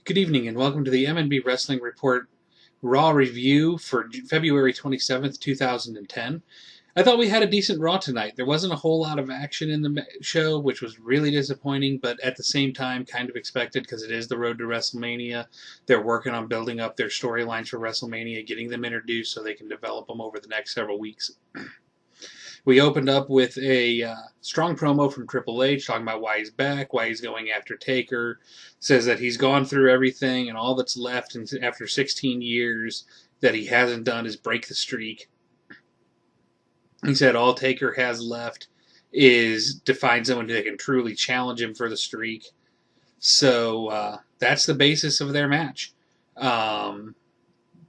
Good evening and welcome to the MNB Wrestling Report Raw review for February 27th, 2010. I thought we had a decent Raw tonight. There wasn't a whole lot of action in the show, which was really disappointing, but at the same time kind of expected because it is the road to WrestleMania. They're working on building up their storylines for WrestleMania, getting them introduced so they can develop them over the next several weeks. We opened up with a strong promo from Triple H talking about why he's back, why he's going after Taker. Says that he's gone through everything and all that's left after 16 years that he hasn't done is break the streak. He said all Taker has left is to find someone that can truly challenge him for the streak. So that's the basis of their match.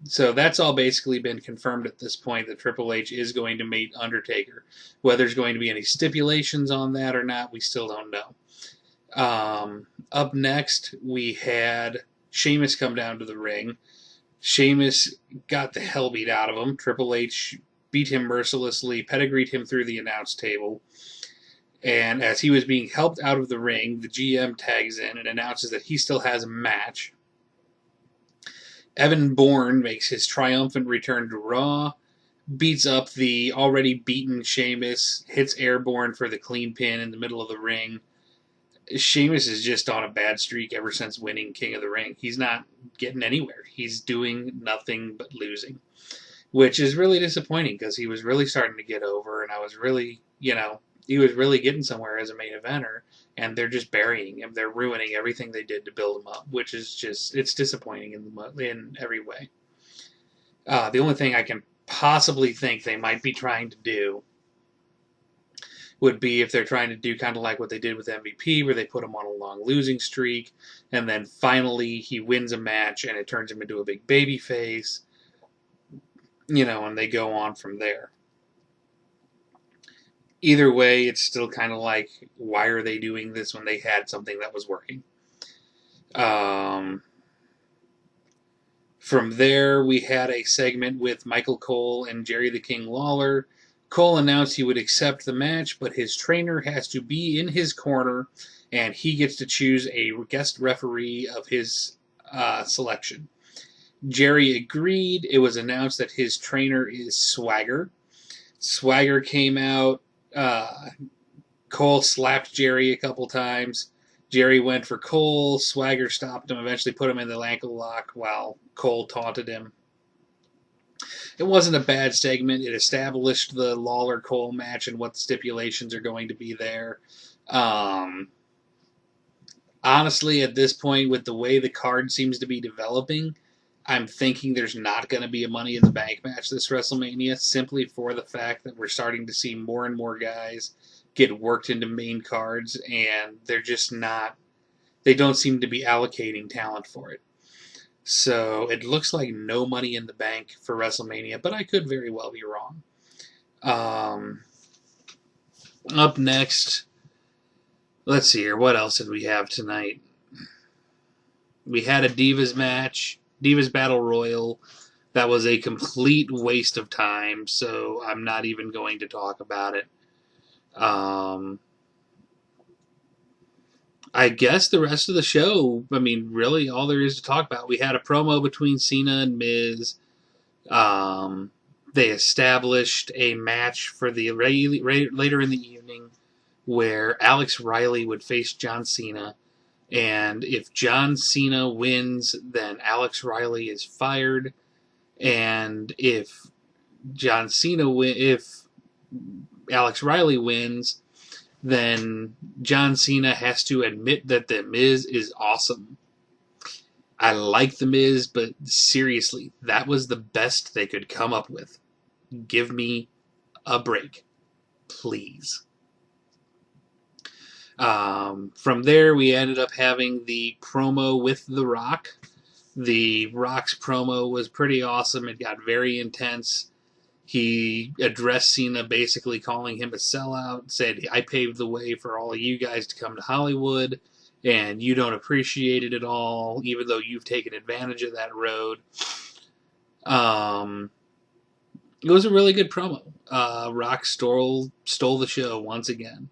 So that's all basically been confirmed at this point that Triple H is going to meet Undertaker. Whether there's going to be any stipulations on that or not, we still don't know. Up next, we had Sheamus come down to the ring. Sheamus got the hell beat out of him. Triple H beat him mercilessly, pedigreed him through the announce table. And as he was being helped out of the ring, the GM tags in and announces that he still has a match. Evan Bourne makes his triumphant return to Raw, beats up the already beaten Sheamus, hits Airborne for the clean pin in the middle of the ring. Sheamus is just on a bad streak ever since winning King of the Ring. He's not getting anywhere. He's doing nothing but losing, which is really disappointing because he was really starting to get over, and I was really, he was really getting somewhere as a main eventer, and they're just burying him. They're ruining everything they did to build him up, which is just, it's disappointing in every way. The only thing I can possibly think they might be trying to do would be if they're trying to do kind of like what they did with MVP, where they put him on a long losing streak, and then finally he wins a match, and it turns him into a big baby face, and they go on from there. Either way, it's still kind of like, why are they doing this when they had something that was working? From there, we had a segment with Michael Cole and Jerry the King Lawler. Cole announced he would accept the match, but his trainer has to be in his corner, and he gets to choose a guest referee of his selection. Jerry agreed. It was announced that his trainer is Swagger. Swagger came out. Cole slapped Jerry a couple times. Jerry went for Cole. Swagger stopped him, eventually put him in the ankle lock while Cole taunted him. It wasn't a bad segment. It established the Lawler-Cole match and what the stipulations are going to be there. Honestly, at this point, with the way the card seems to be developing, I'm thinking there's not going to be a Money in the Bank match this WrestleMania, simply for the fact that we're starting to see more and more guys get worked into main cards, and they're just not, they don't seem to be allocating talent for it. So it looks like no Money in the Bank for WrestleMania, but I could very well be wrong. Up next, let's see here, what else did we have tonight? We had a Divas match. Divas Battle Royal. That was a complete waste of time, so I'm not even going to talk about it. I guess the rest of the show, really all there is to talk about. We had a promo between Cena and Miz. They established a match for the later in the evening where Alex Riley would face John Cena. And if John Cena wins, then Alex Riley is fired. And if Alex Riley wins, then John Cena has to admit that The Miz is awesome. I like The Miz, but seriously, that was the best they could come up with. Give me a break, please. From there, we ended up having the promo with The Rock. The Rock's promo was pretty awesome. It got very intense. He addressed Cena, basically calling him a sellout, said, I paved the way for all of you guys to come to Hollywood, and you don't appreciate it at all, even though you've taken advantage of that road. It was a really good promo. Rock stole the show once again.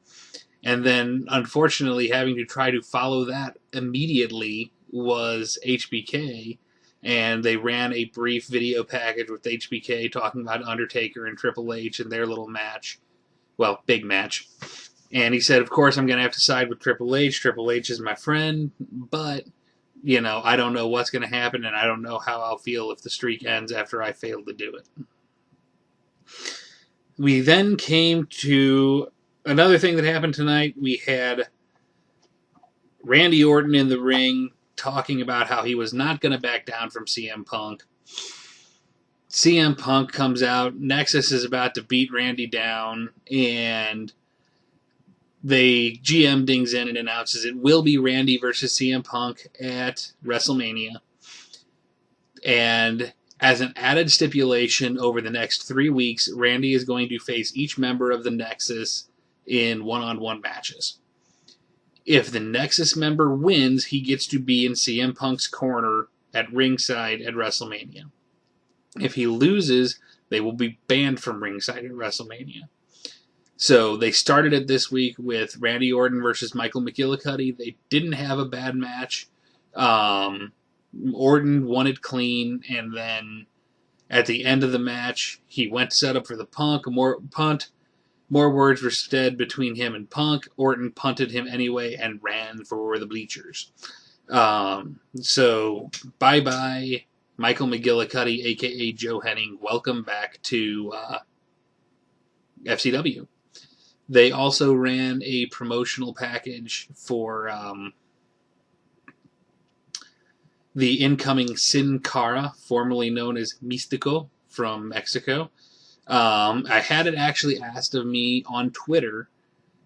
And then, unfortunately, having to try to follow that immediately was HBK, and they ran a brief video package with HBK talking about Undertaker and Triple H and their little match. Well, big match. And he said, of course, I'm going to have to side with Triple H. Triple H is my friend, but, I don't know what's going to happen, and I don't know how I'll feel if the streak ends after I fail to do it. We then came to another thing that happened tonight. We had Randy Orton in the ring talking about how he was not going to back down from CM Punk. CM Punk comes out. Nexus is about to beat Randy down, and GM dings in and announces it will be Randy versus CM Punk at WrestleMania. And as an added stipulation, over the next 3 weeks, Randy is going to face each member of the Nexus in one-on-one matches. If the Nexus member wins, he gets to be in CM Punk's corner at ringside at WrestleMania. If he loses, they will be banned from ringside at WrestleMania. So they started it this week with Randy Orton versus Michael McGillicuddy. They didn't have a bad match. Orton won it clean, and then at the end of the match, he went to set up for the punt. More words were said between him and Punk. Orton punted him anyway and ran for the bleachers. So bye-bye, Michael McGillicuddy, a.k.a. Joe Henning. Welcome back to FCW. They also ran a promotional package for the incoming Sin Cara, formerly known as Místico, from Mexico. I had it actually asked of me on Twitter.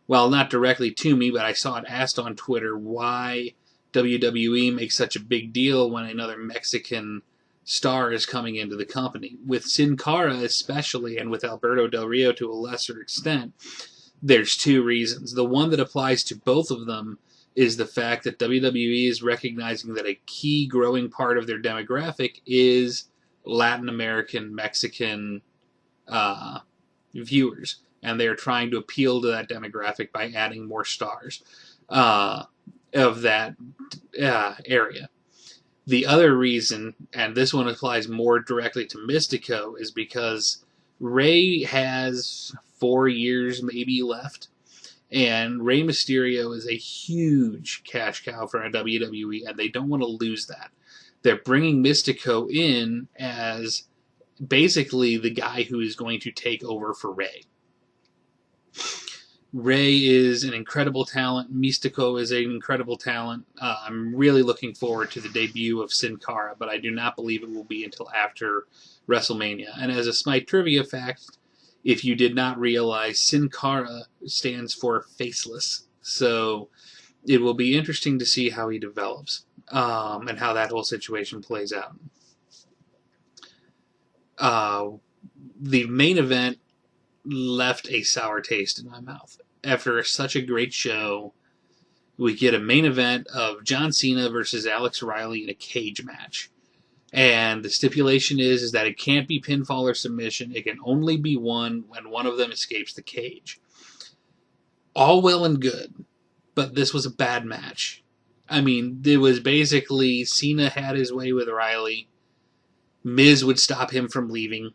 Well, not directly to me, but I saw it asked on Twitter why WWE makes such a big deal when another Mexican star is coming into the company. With Sin Cara especially, and with Alberto Del Rio to a lesser extent, there's two reasons. The one that applies to both of them is the fact that WWE is recognizing that a key growing part of their demographic is Latin American, Mexican viewers, and they are trying to appeal to that demographic by adding more stars of that area. The other reason, and this one applies more directly to Mystico, is because Rey has 4 years maybe left, and Rey Mysterio is a huge cash cow for WWE, and they don't want to lose that. They're bringing Mystico in as basically the guy who is going to take over for Rey. Rey is an incredible talent. Mystico is an incredible talent. I'm really looking forward to the debut of Sin Cara, but I do not believe it will be until after WrestleMania. And as a slight trivia fact, if you did not realize, Sin Cara stands for faceless. So it will be interesting to see how he develops and how that whole situation plays out. The main event left a sour taste in my mouth. After such a great show, we get a main event of John Cena versus Alex Riley in a cage match. And the stipulation is that it can't be pinfall or submission. It can only be won when one of them escapes the cage. All well and good, but this was a bad match. I mean, it was basically Cena had his way with Riley. Miz would stop him from leaving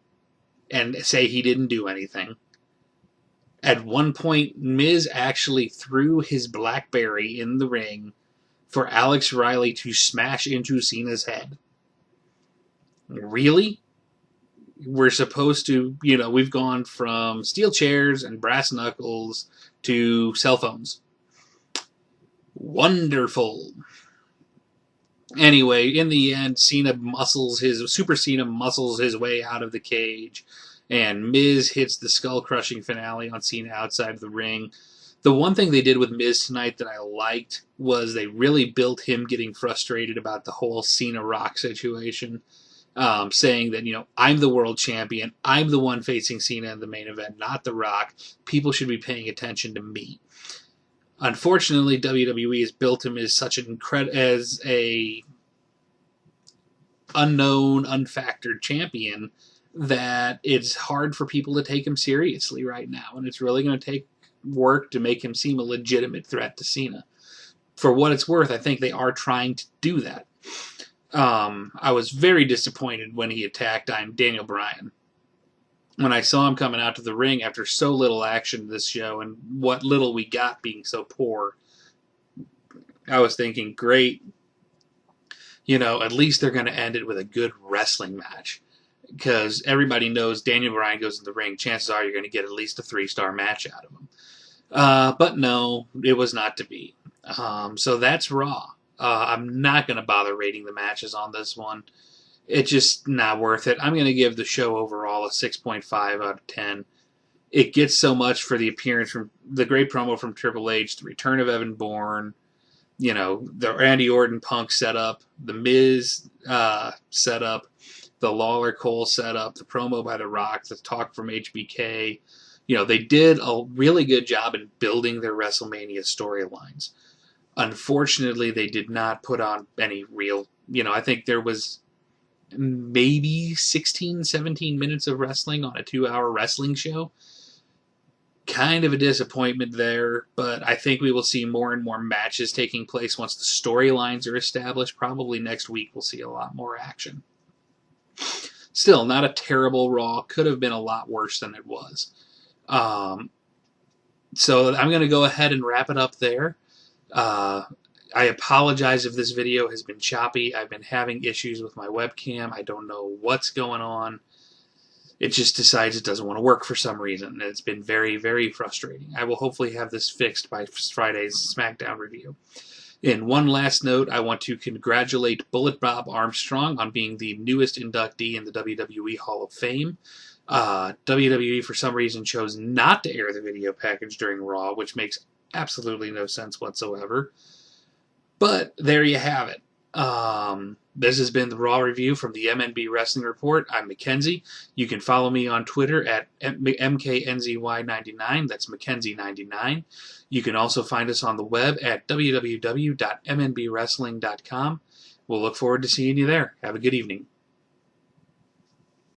and say he didn't do anything. At one point, Miz actually threw his BlackBerry in the ring for Alex Riley to smash into Cena's head. Really? We're supposed to, we've gone from steel chairs and brass knuckles to cell phones. Wonderful. Anyway, in the end, Super Cena muscles his way out of the cage, and Miz hits the skull-crushing finale on Cena outside of the ring. The one thing they did with Miz tonight that I liked was they really built him getting frustrated about the whole Cena-Rock situation, saying that, I'm the world champion, I'm the one facing Cena in the main event, not The Rock. People should be paying attention to me. Unfortunately, WWE has built him as as a unknown, unfactored champion that it's hard for people to take him seriously right now, and it's really going to take work to make him seem a legitimate threat to Cena. for what it's worth, I think they are trying to do that. I was very disappointed when he attacked Daniel Bryan. When I saw him coming out to the ring after so little action this show and what little we got being so poor, I was thinking, great, at least they're going to end it with a good wrestling match. Because everybody knows Daniel Bryan goes in the ring, chances are you're going to get at least a 3-star match out of him. But no, it was not to be. So that's Raw. I'm not going to bother rating the matches on this one. It's just not worth it. I'm going to give the show overall a 6.5 out of 10. It gets so much for the appearance from the great promo from Triple H, the return of Evan Bourne, the Randy Orton Punk setup, the Miz setup, the Lawler Cole setup, the promo by The Rock, the talk from HBK. They did a really good job in building their WrestleMania storylines. Unfortunately, they did not put on any real, I think there was maybe 16, 17 minutes of wrestling on a 2-hour wrestling show. Kind of a disappointment there, but I think we will see more and more matches taking place once the storylines are established. Probably next week we'll see a lot more action. Still, not a terrible Raw. Could have been a lot worse than it was. So I'm going to go ahead and wrap it up there. I apologize if this video has been choppy. I've been having issues with my webcam. I don't know what's going on. It just decides it doesn't want to work for some reason. It's been very, very frustrating. I will hopefully have this fixed by Friday's SmackDown review. In one last note, I want to congratulate Bullet Bob Armstrong on being the newest inductee in the WWE Hall of Fame. WWE, for some reason, chose not to air the video package during Raw, which makes absolutely no sense whatsoever. But there you have it. This has been the Raw review from the MNB Wrestling Report. I'm Mackenzie. You can follow me on Twitter at MKNZY99. That's Mackenzie99. You can also find us on the web at www.mnbwrestling.com. We'll look forward to seeing you there. Have a good evening.